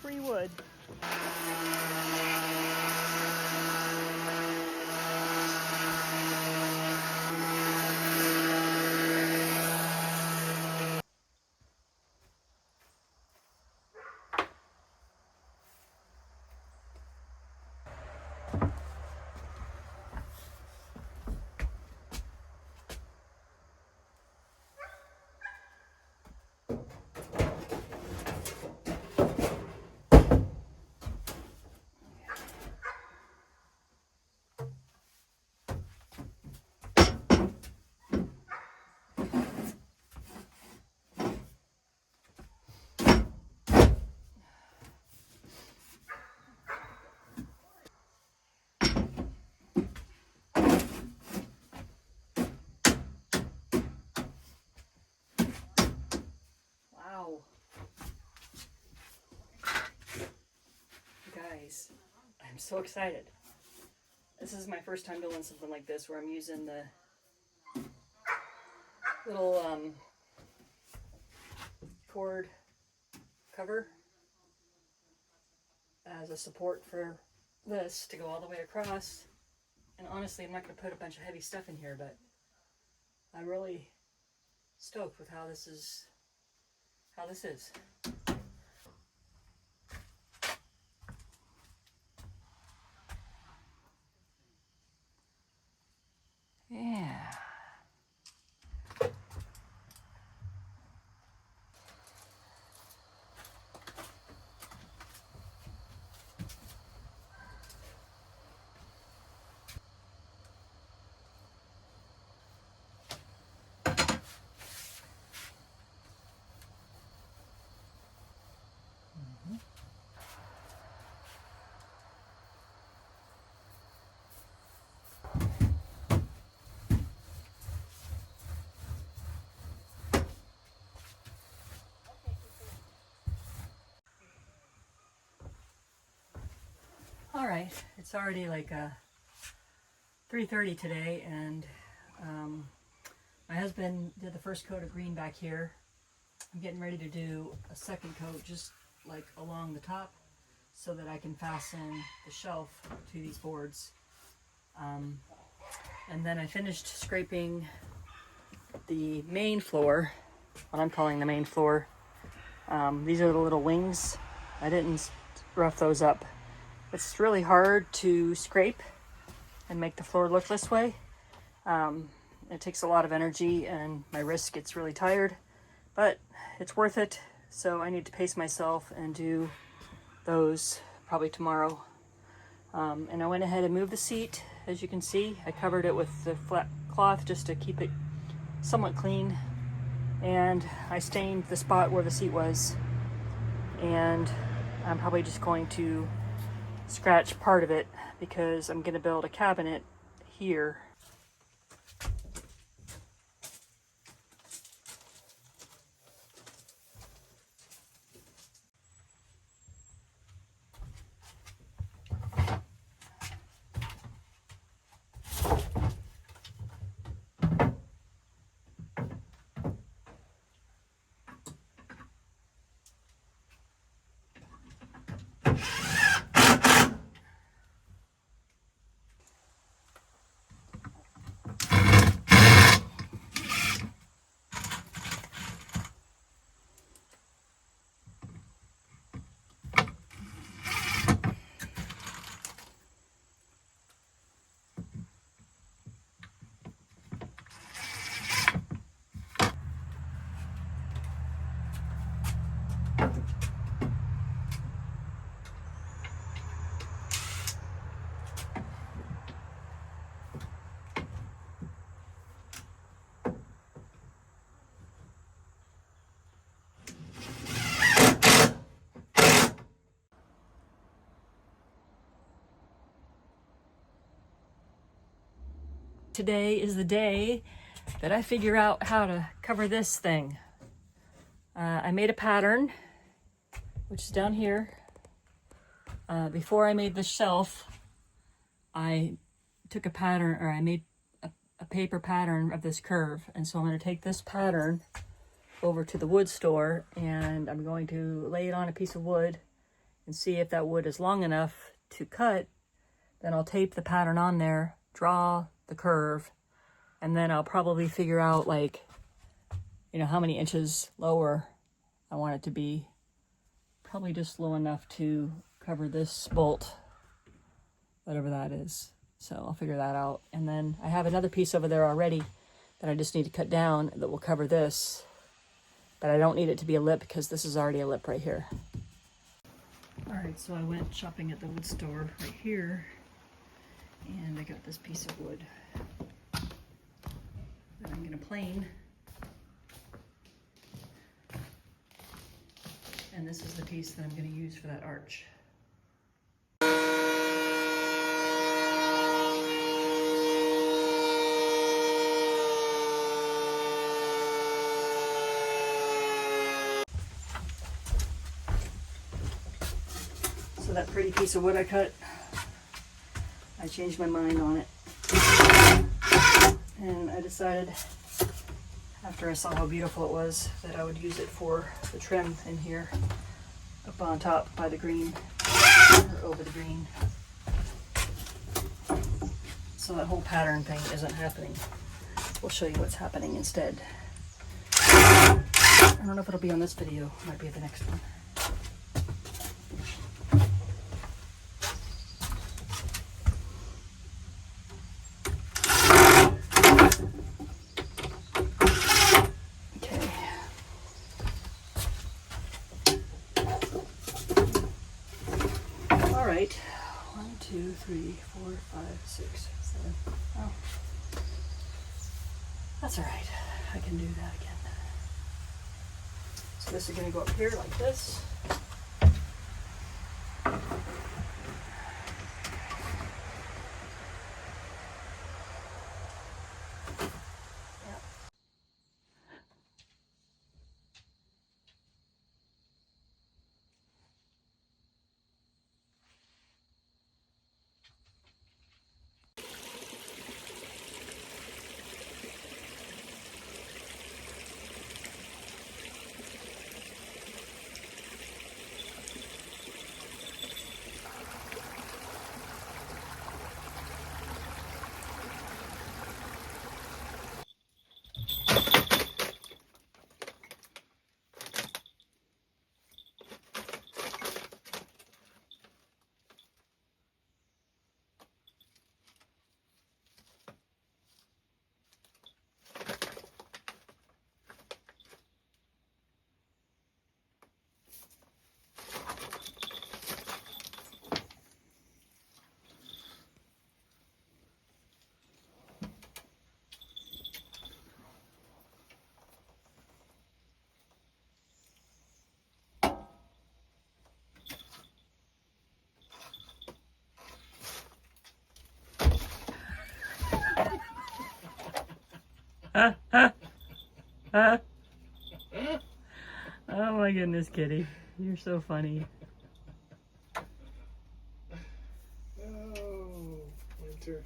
Free wood. Wow. Guys, I'm so excited. This is my first time doing something like this where I'm using the little cord cover as a support for this to go all the way across. And honestly, I'm not going to put a bunch of heavy stuff in here, but I'm really stoked with how this is. Yeah. All right, it's already like 3:30 today, and my husband did the first coat of green back here. I'm getting ready to do a second coat just like along the top so that I can fasten the shelf to these boards. And then I finished scraping the main floor, what I'm calling the main floor. These are the little wings. I didn't rough those up. It's really hard to scrape and make the floor look this way. It takes a lot of energy and my wrist gets really tired, but it's worth it. So I need to pace myself and do those probably tomorrow. And I went ahead and moved the seat. As you can see, I covered it with the flat cloth just to keep it somewhat clean. And I stained the spot where the seat was. And I'm probably just going to scratch part of it because I'm going to build a cabinet here. Today is the day that I figure out how to cover this thing. I made a pattern, which is down here. Before I made the shelf, I took a pattern, or I made a paper pattern of this curve. And so I'm going to take this pattern over to the wood store, and I'm going to lay it on a piece of wood and see if that wood is long enough to cut. Then I'll tape the pattern on there, draw the curve, and then I'll probably figure out, like, you know, how many inches lower I want it to be. Probably just low enough to cover this bolt, whatever that is. So I'll figure that out. And then I have another piece over there already that I just need to cut down that will cover this. But I don't need it to be a lip because this is already a lip right here. All right, so I went shopping at the wood store right here, and I got this piece of wood that I'm gonna plane. And this is the piece that I'm gonna use for that arch. So that pretty piece of wood I cut, I changed my mind on it. And I decided, after I saw how beautiful it was, that I would use it for the trim in here, up on top by the green, or over the green. So that whole pattern thing isn't happening. We'll show you what's happening instead. I don't know if it'll be on this video, it might be the next one. All right, 1, 2, 3, 4, 5, 6, 7. Oh, that's all right. I can do that again. So this is going to go up here like this. Oh my goodness, Kitty. You're so funny. Oh, winter.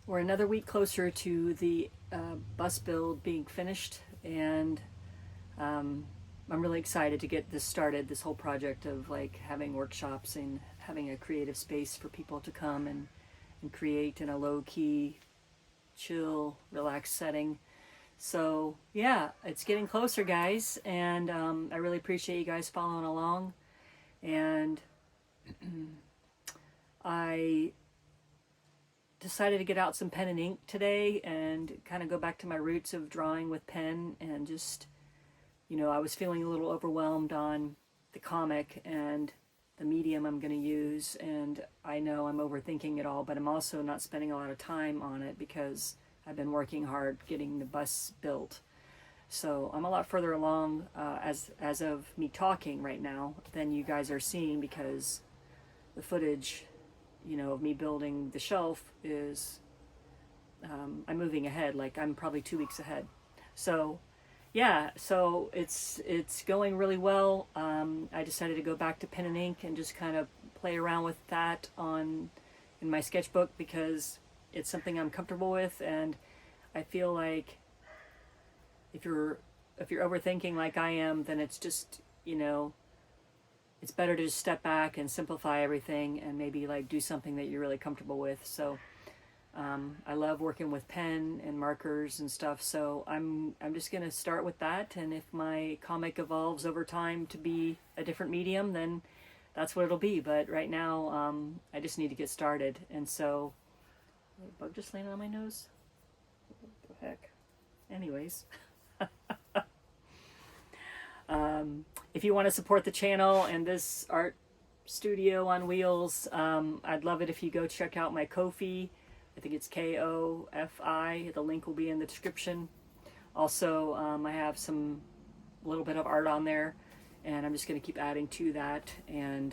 we're another week closer to the bus build being finished, and I'm really excited to get this started, this whole project of like having workshops and having a creative space for people to come and create in a low-key, chill, relaxed setting. So yeah, it's getting closer, guys, and I really appreciate you guys following along. And I decided to get out some pen and ink today and kind of go back to my roots of drawing with pen, and just, you know, I was feeling a little overwhelmed on the comic and the medium I'm going to use, and I know I'm overthinking it all, but I'm also not spending a lot of time on it because I've been working hard getting the bus built. So I'm a lot further along as of me talking right now than you guys are seeing, because the footage, you know, of me building the shelf is I'm moving ahead. Like I'm probably 2 weeks ahead. So yeah, so it's going really well. I decided to go back to pen and ink and just kind of play around with that in my sketchbook, because it's something I'm comfortable with, and I feel like if you're overthinking like I am, then it's just, you know, it's better to just step back and simplify everything and maybe like do something that you're really comfortable with. So I love working with pen and markers and stuff, so I'm just gonna start with that, and if my comic evolves over time to be a different medium, then that's what it'll be. But right now, I just need to get started. And so, bug just landed on my nose. What the heck? Anyways. If you want to support the channel and this art studio on wheels, I'd love it if you go check out my Ko-fi. I think it's Kofi. The link will be in the description. Also, I have a little bit of art on there, and I'm just going to keep adding to that. And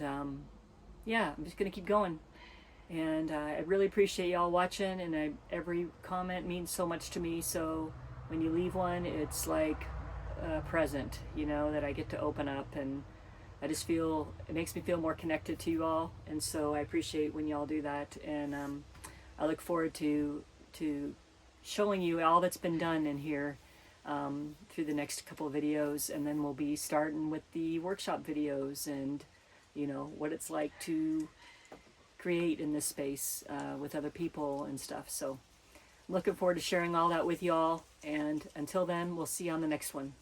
yeah, I'm just going to keep going. And I really appreciate y'all watching, and every comment means so much to me. So when you leave one, it's like a present, you know, that I get to open up, and I just feel, it makes me feel more connected to you all. And so I appreciate when y'all do that. And I look forward to showing you all that's been done in here through the next couple of videos, and then we'll be starting with the workshop videos and, you know, what it's like to create in this space with other people and stuff. So I'm looking forward to sharing all that with y'all, and until then, we'll see you on the next one.